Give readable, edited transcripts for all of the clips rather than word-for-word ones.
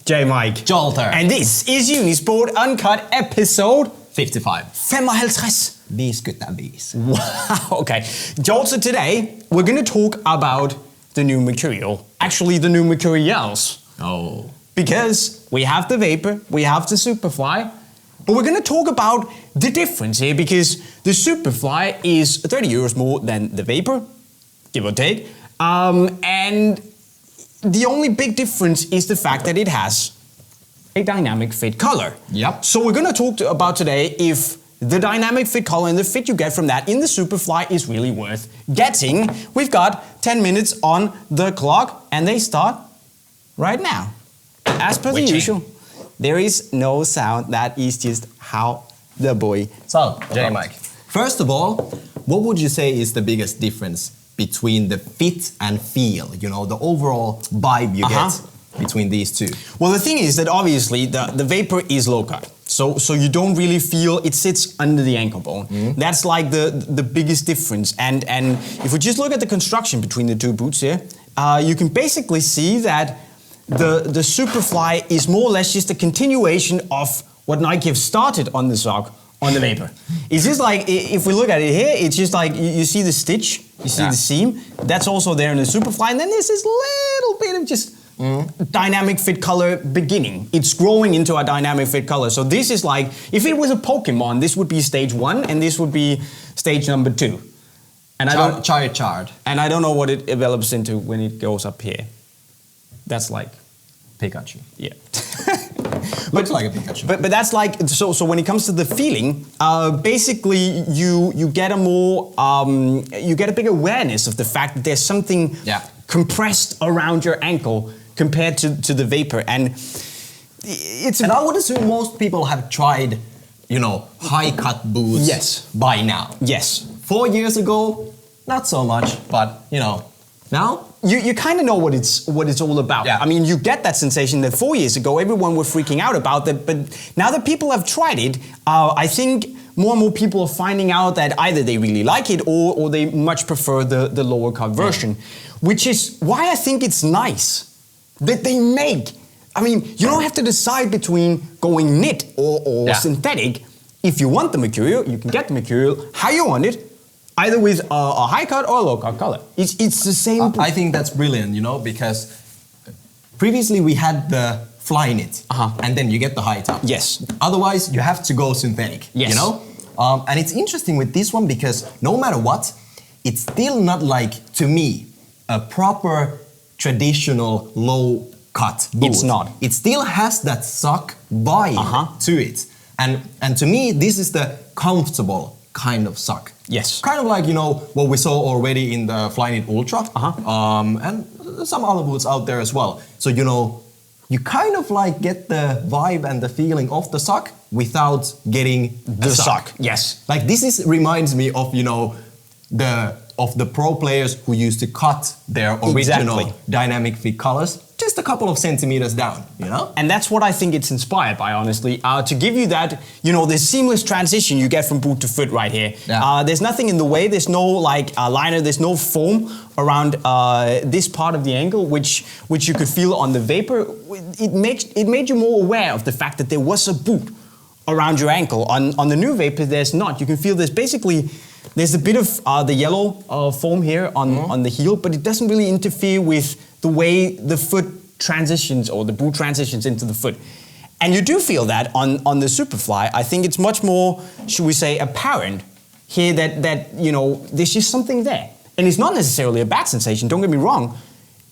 J. Mike. Jolter. And this is Unisport Uncut episode 55. 55. Vis gutta vis. Wow, okay. Jolter, today we're going to talk about the new Mercurial. Actually, the new Mercurials. Oh. Because we have the Vapor, we have the Superfly, but we're going to talk about the difference here because the Superfly is 30 euros more than the Vapor, give or take. And the only big difference is the fact that it has a dynamic fit collar. Yep. So we're going to talk about today if the dynamic fit collar and the fit you get from that in the Superfly is really worth getting. We've got 10 minutes on the clock and they start right now. As per the usual, there is no sound. That is just how the boy. So, J. Mike, first of all, what would you say is the biggest difference between the fit and feel? You know, the overall vibe you get between these two. Well, the thing is that obviously the Vapor is low cut. So you don't really feel, it sits under the ankle bone. That's like the biggest difference. And if we just look at the construction between the two boots here, you can basically see that the Superfly is more or less just a continuation of what Nike have started on the sock on the Vapor. It's just like, if we look at it here, it's just like, you see the stitch, you see the seam, that's also there in the Superfly, and then there's this little bit of just dynamic fit color beginning. It's growing into a dynamic fit color. So this is like, if it was a Pokemon, this would be stage 1, and this would be stage number 2. And I don't know what it develops into when it goes up here. That's like Pikachu. Yeah. Looks like a Pikachu. But that's like, so when it comes to the feeling, basically you get a more, you get a big awareness of the fact that there's something compressed around your ankle compared to the Vapor. And and I would assume most people have tried, you know, high cut boots by now. Yes. 4 years ago, not so much, but you know, now you kind of know what it's all about. Yeah. I mean, you get that sensation that 4 years ago everyone was freaking out about that, but now that people have tried it, I think more and more people are finding out that either they really like it or they much prefer the lower cut version, which is why I think it's nice that they make. I mean, you don't have to decide between going knit or synthetic. If you want the Mercurial, you can get the Mercurial how you want it, either with a high cut or a low cut color. It's the same. I think that's brilliant, you know, because previously we had the Flyknit, and then you get the high top. Yes. Otherwise, you have to go synthetic. Yes. You know, and it's interesting with this one because no matter what, it's still not like, to me, a proper traditional low cut boot. It's not. It still has that sock vibe to it, and to me, this is the comfortable kind of sock. Yes. Kind of like, you know, what we saw already in the Flyknit Ultra, and some other boots out there as well. So, you know, you kind of like get the vibe and the feeling of the sock without getting the sock. Yes. Like this reminds me of, you know, the pro players who used to cut their original dynamic fit collars just a couple of centimeters down, you know? And that's what I think it's inspired by, honestly, to give you that, you know, the seamless transition you get from boot to foot right here. Yeah. There's nothing in the way, there's no like liner, there's no foam around this part of the ankle, which you could feel on the Vapor. It made you more aware of the fact that there was a boot around your ankle. On the new Vapor, there's not. You can feel there's a bit of the yellow foam here on the heel, but it doesn't really interfere with the way the foot transitions or the boot transitions into the foot. And you do feel that on the Superfly. I think it's much more, should we say, apparent here that you know, there's just something there. And it's not necessarily a bad sensation, don't get me wrong.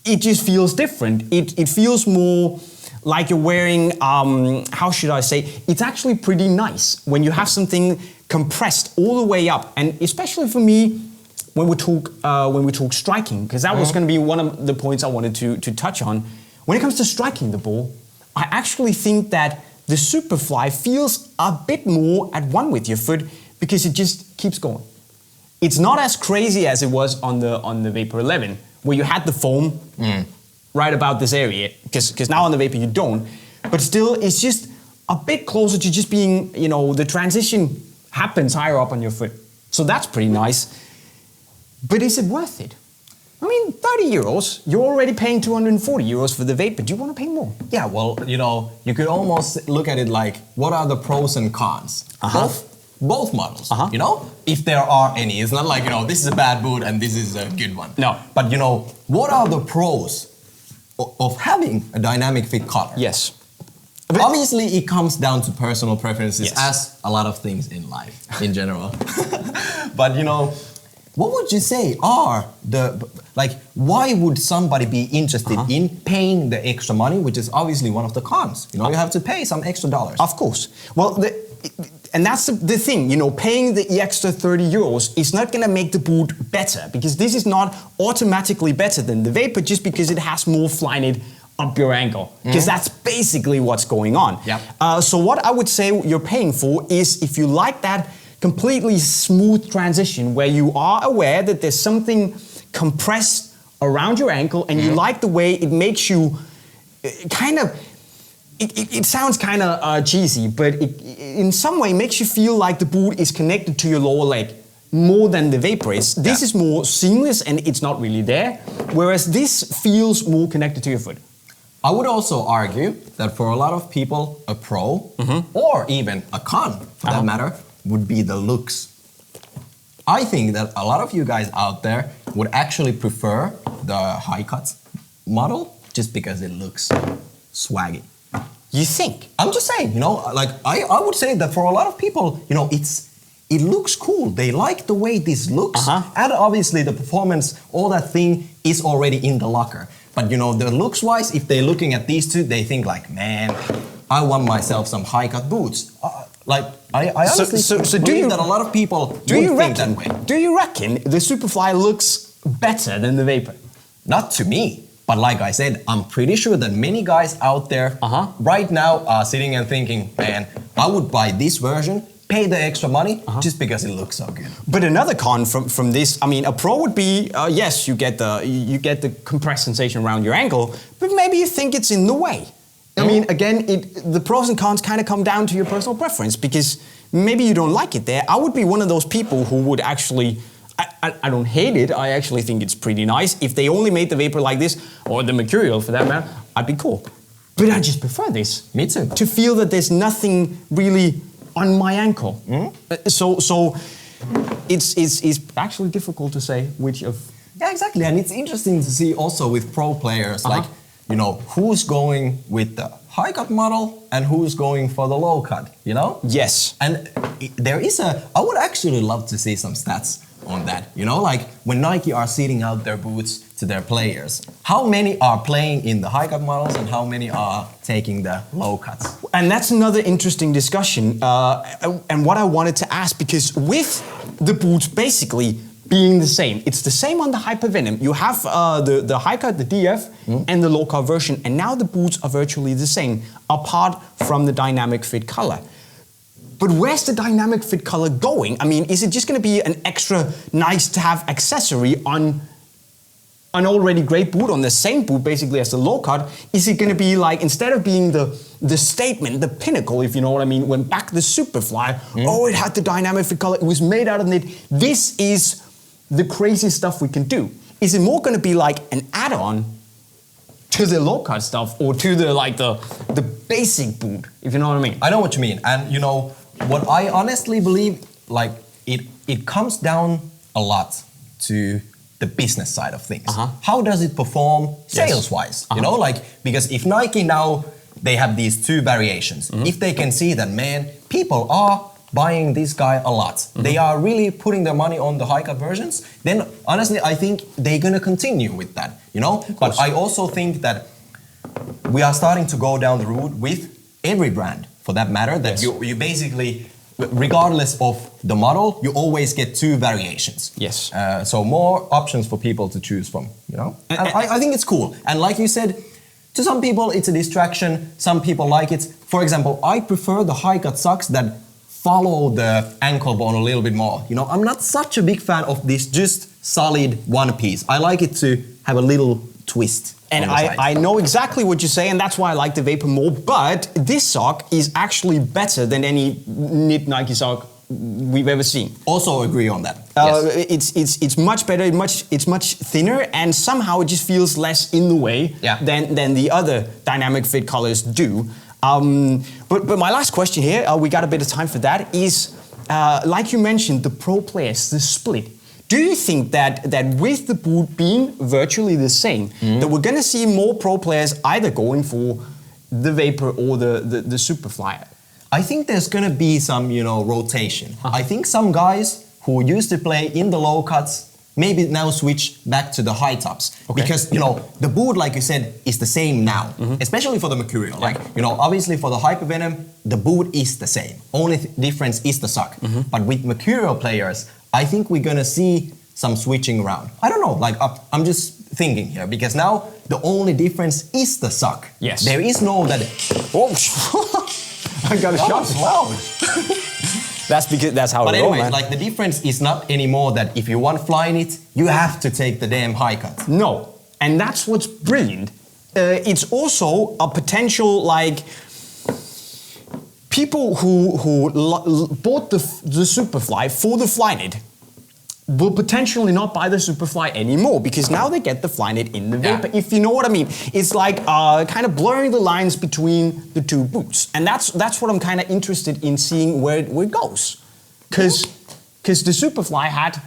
It just feels different. It feels more like you're wearing, how should I say, it's actually pretty nice when you have something compressed all the way up. And especially for me, when we talk striking, because that was going to be one of the points I wanted to touch on. When it comes to striking the ball, I actually think that the Superfly feels a bit more at one with your foot because it just keeps going. It's not as crazy as it was on the Vapor 11, where you had the foam right about this area, because now on the Vapor you don't. But still, it's just a bit closer to just being, you know, the transition happens higher up on your foot. So that's pretty nice. But is it worth it? I mean, 30 euros, you're already paying 240 euros for the Vapor. Do you want to pay more? Yeah, well, you could almost look at it like, what are the pros and cons? Both models, if there are any. It's not like, this is a bad boot and this is a good one. No. But, what are the pros of having a dynamic fit collar? Yes. Obviously, it comes down to personal preferences, yes, as a lot of things in life, in general. But, what would you say are why would somebody be interested in paying the extra money, which is obviously one of the cons? You have to pay some extra dollars. Of course. Well, and that's the thing, paying the extra 30 euros is not going to make the boot better, because this is not automatically better than the Vapor just because it has more Flyknit up your ankle, because that's basically what's going on. Yep. So what I would say you're paying for is, if you like that completely smooth transition where you are aware that there's something compressed around your ankle and you like the way it makes you it sounds kind of cheesy, but it in some way makes you feel like the boot is connected to your lower leg more than the Vapor is. This is more seamless and it's not really there, whereas this feels more connected to your foot. I would also argue that for a lot of people, a pro or even a con, for that matter, would be the looks. I think that a lot of you guys out there would actually prefer the high cut model just because it looks swaggy. You think? I'm just saying, I would say that for a lot of people, it looks cool. They like the way this looks. And obviously the performance, all that thing is already in the locker. But the looks wise, if they're looking at these two, they think like, man, I want myself some high cut boots. I honestly believe that a lot of people would think that way. Do you reckon the Superfly looks better than the Vapor? Not to me. But like I said, I'm pretty sure that many guys out there right now are sitting and thinking, man, I would buy this version, pay the extra money just because it looks so good. But another con from this, I mean, a pro would be, yes, you get the compressed sensation around your ankle, but maybe you think it's in the way. I mean, again, the pros and cons kind of come down to your personal preference, because maybe you don't like it there. I would be one of those people who would actually, I don't hate it, I actually think it's pretty nice. If they only made the Vapor like this, or the Mercurial for that matter, I'd be cool. But I just prefer this. Me too. To feel that there's nothing really on my ankle. So it's actually difficult to say which of... Yeah, exactly. And it's interesting to see also with pro players, who's going with the high cut model and who's going for the low cut, Yes. And I would actually love to see some stats on that. When Nike are seeding out their boots to their players, how many are playing in the high cut models and how many are taking the low cuts? And that's another interesting discussion. And what I wanted to ask, because with the boots basically being the same, it's the same on the Hypervenom. You have the high cut, the DF, and the low cut version, and now the boots are virtually the same, apart from the Dynamic Fit Collar. But where's the Dynamic Fit Collar going? I mean, is it just going to be an extra nice to have accessory on an already great boot, on the same boot basically as the low cut? Is it going to be like, instead of being the statement, the pinnacle, if you know what I mean, when back the Superfly, it had the Dynamic Fit Collar, it was made out of knit. This is the crazy stuff we can do. Is it more going to be like an add-on to the low cut stuff, or to the basic boot, if you know what I mean? I know what you mean. And what I honestly believe, it comes down a lot to the business side of things. How does it perform sales-wise? Because if Nike now, they have these two variations. If they can see that, man, people are buying this guy a lot, they are really putting their money on the high cut versions, then honestly, I think they're gonna continue with that, But I also think that we are starting to go down the route with every brand, for that matter, that you basically, regardless of the model, you always get two variations. Yes. So more options for people to choose from, And I think it's cool. And like you said, to some people it's a distraction, some people like it. For example, I prefer the high cut socks that follow the ankle bone a little bit more. I'm not such a big fan of this just solid one piece. I like it to have a little twist. And I know exactly what you say, and that's why I like the Vapor more, but this sock is actually better than any knit Nike sock we've ever seen. Also agree on that. Yes. It's much better, it's much thinner, and somehow it just feels less in the way than the other dynamic fit collars do. But my last question here, we got a bit of time for that, is like you mentioned, the pro players, the split. Do you think that with the boot being virtually the same, that we're gonna see more pro players either going for the Vapor or the Superfly? I think there's gonna be some, rotation. I think some guys who used to play in the low cuts maybe now switch back to the high tops. Okay. Because, the boot, like you said, is the same now, especially for the Mercurial. Like, obviously for the Hypervenom, the boot is the same. Only difference is the sock. But with Mercurial players, I think we're gonna see some switching around. I don't know, like I'm just thinking here, because now the only difference is the sock. Yes. There is no that. Oh, I got a shot. Wow. That's how but it anyway, goes, man. like the difference is not anymore that if you want Flyknit, you have to take the damn high cut. No, and that's what's brilliant. It's also a potential, like, people who bought the Superfly for the Flyknit will potentially not buy the Superfly anymore, because now they get the Flyknit in the Vapor, if you know what I mean. It's like kind of blurring the lines between the two boots. And that's what I'm kind of interested in seeing where it goes. Because the Superfly had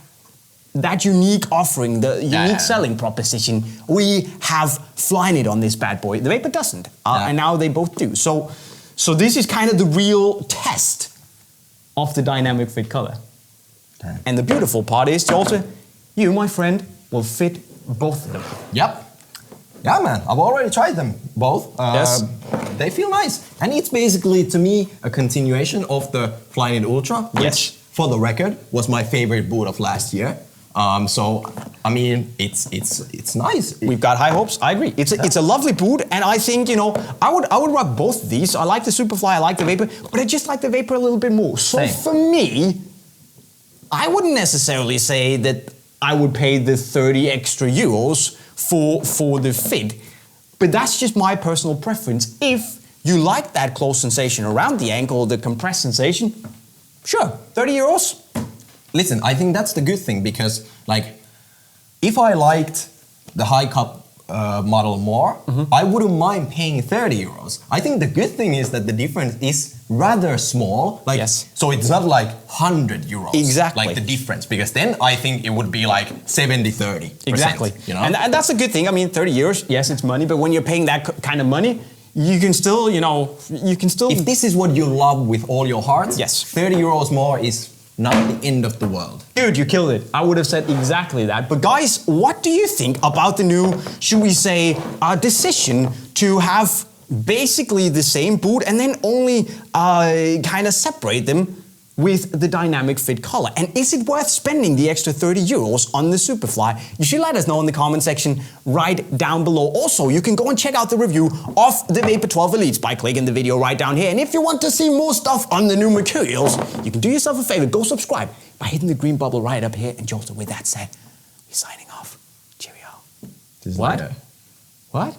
that unique offering, the unique selling proposition. We have Flyknit on this bad boy. The Vapor doesn't. And now they both do. So this is kind of the real test of the dynamic fit collar. And the beautiful part is, Jolter, you, my friend, will fit both of them. Yep. Yeah, man. I've already tried them both. Yes. They feel nice. And it's basically, to me, a continuation of the Flyknit Ultra, which, for the record, was my favorite boot of last year. So, I mean, it's nice. We've got high hopes. I agree. It's a lovely boot, and I think, I would rock both of these. I like the Superfly, I like the Vapor, but I just like the Vapor a little bit more. So for me, I wouldn't necessarily say that I would pay the 30 extra euros for the fit, but that's just my personal preference. If you like that close sensation around the ankle, the compressed sensation, sure, 30 euros. Listen, I think that's the good thing, because, like, if I liked the high cup model more, I wouldn't mind paying 30 euros. I think the good thing is that the difference is rather small. Like, so it's not like 100 euros. Exactly. Like the difference, because then I think it would be like 70-30%. Exactly. And that's a good thing. I mean, 30 euros, yes, it's money, but when you're paying that kind of money, you can still, If this is what you love with all your heart, 30 euros more is not the end of the world. Dude, you killed it. I would have said exactly that. But guys, what do you think about the new, should we say, decision to have basically the same boot and then only kind of separate them with the dynamic fit collar? And is it worth spending the extra 30 euros on the Superfly? You should let us know in the comment section right down below. Also, you can go and check out the review of the Vapor 12 Elites by clicking the video right down here. And if you want to see more stuff on the new Mercurials, you can do yourself a favor, go subscribe by hitting the green bubble right up here. And Jolter, with that said, we're signing off. Cheerio. What? What?